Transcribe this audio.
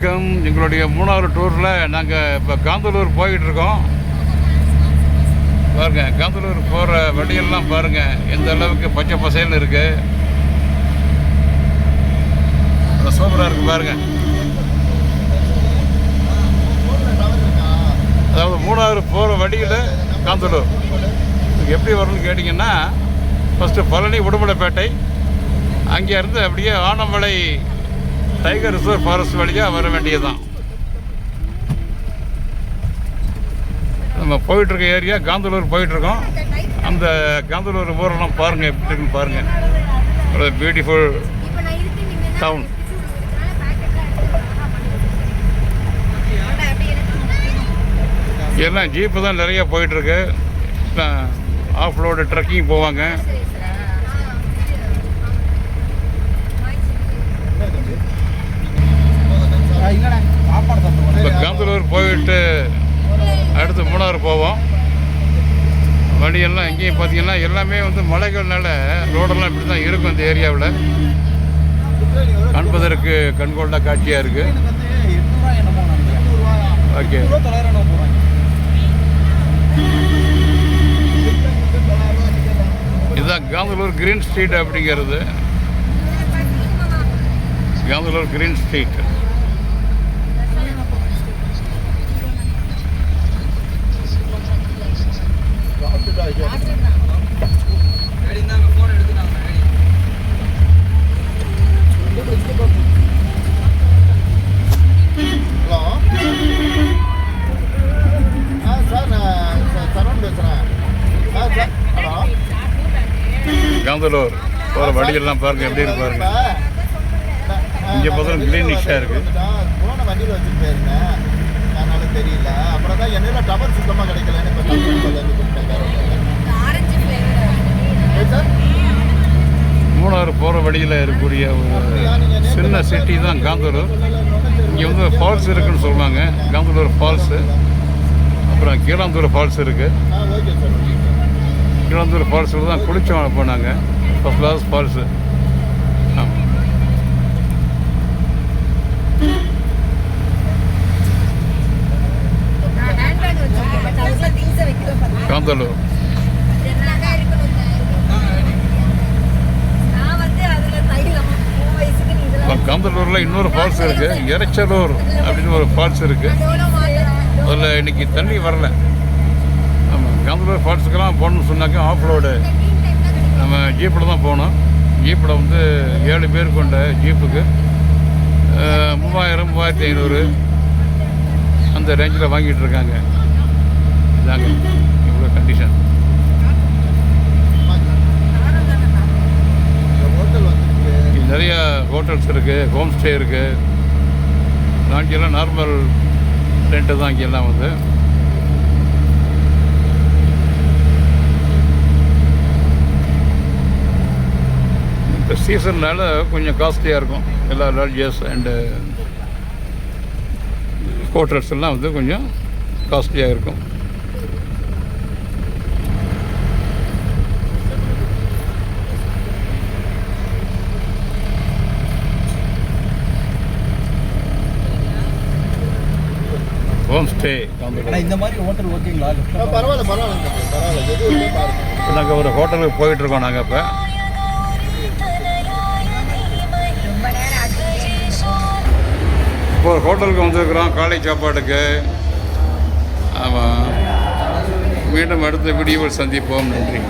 எங்களுடைய 3வது டூரில் நாங்கள் இப்போ காந்தலூர் போய்கிட்டு இருக்கோம். பாருங்கள், காந்தலூர் போகிற வழியெல்லாம் பாருங்கள் எந்த அளவுக்கு பச்சை பசைன்னு இருக்குது. சூப்பராக இருக்குது பாருங்கள். அதாவது 3வது போகிற வழியில் காந்தலூர் எப்படி வரணும்னு கேட்டிங்கன்னா, ஃபஸ்ட்டு பழனி உடுமலைப்பேட்டை, அங்கேருந்து அப்படியே ஆனமலை டைகர் ரிசர்வ் ஃபாரஸ்ட் வழியாக வர வேண்டியது தான். நம்ம போயிட்டுருக்க ஏரியா காந்தலூர் போயிட்டுருக்கோம். அந்த காந்தலூர் ஊரெல்லாம் பாருங்கள் எப்படி இருக்குன்னு பாருங்கள். ஒரு பியூட்டிஃபுல் டவுன். எல்லாம் ஜீப்பு தான் நிறைய போயிட்டுருக்கு. ஆஃப் ரோடு ட்ரக்கிங் போவாங்க. இப்போ காந்தலூர் போயிட்டு அடுத்து 3வது போவோம். வண்டியெல்லாம் எங்கேயும் பார்த்தீங்கன்னா எல்லாமே வந்து மலைகள்னால ரோடெல்லாம் இப்படி தான் இருக்கும் இந்த ஏரியாவில். காண்பதற்கு கண்கொள்ளா காட்சியாக இருக்குது. ஓகே, இதுதான் காந்தலூர் கிரீன் ஸ்ட்ரீட் அப்படிங்கிறது. Kanthalloor green street. காந்தலூர் போகிற வழியெல்லாம் பாருங்கள் எப்படி இருக்கு பாருங்க. இங்கே பார்த்தா கிளீனிஷாக இருக்குது. வண்டியில் வச்சுட்டு போயிருந்தேன், அதனால தெரியல. அப்புறம் தான் என்ன டவர் சுத்தமாக கிடைக்கலன்னு இப்போ 3வது போகிற வழியில் இருக்கக்கூடிய ஒரு சின்ன சிட்டி தான் காந்தலூர். இங்கே வந்து ஃபால்ஸ் இருக்குதுன்னு சொல்லுவாங்க. காந்தலூர் ஃபால்ஸு, அப்புறம் கீழாந்தூர் ஃபால்ஸ் இருக்குது. கீழாந்தூர் ஃபால்ஸில் தான் குளித்தோம் போனாங்க. First class falls. ஆமாம், காந்தலூர். காந்தலூரில் இன்னொரு ஃபால்ஸ் இருக்குது, எரச்சலூர் அப்படின்னு ஒரு ஃபால்ஸ் இருக்குது. அதில் இன்றைக்கி தண்ணி வரல. ஆமாம், காந்தலூர் ஃபால்ஸுக்கெல்லாம் போகணுன்னு சொன்னாக்கா ஆஃப் ரோடு நம்ம ஜீப்பில் தான் போகணும். ஜீப்பில் வந்து 7 பேர் கொண்ட ஜீப்புக்கு 3000 3500 அந்த ரேஞ்சில் வாங்கிட்டு இருக்காங்க. இதாங்க இவ்வளோ கண்டிஷன். நிறையா ஹோட்டல்ஸ் இருக்குது, ஹோம் ஸ்டே இருக்குது. இங்கெல்லாம் நார்மல் ரெண்ட்டு தான் இங்கெல்லாம் வந்து. இந்த சீசன்னால் கொஞ்சம் காஸ்ட்லியாக இருக்கும். எல்லா லாட்ஜஸ் அண்டு ஹோட்டல்ஸ் எல்லாம் வந்து கொஞ்சம் காஸ்ட்லியாக இருக்கும். ஹோம் ஸ்டே இந்த மாதிரி ஹோட்டல் ஓகேங்களா? பரவாயில்ல பரவாயில்ல பரவாயில்ல. நாங்கள் ஒரு ஹோட்டலுக்கு போயிட்டுருக்கோம். நாங்கள் இப்போ ஒரு ஹோட்டலுக்கு வந்துருக்குறோம் காலை சாப்பாட்டுக்கு. ஆமாம், மீண்டும் அடுத்த வீடியோவில் சந்திப்போம். நன்றி.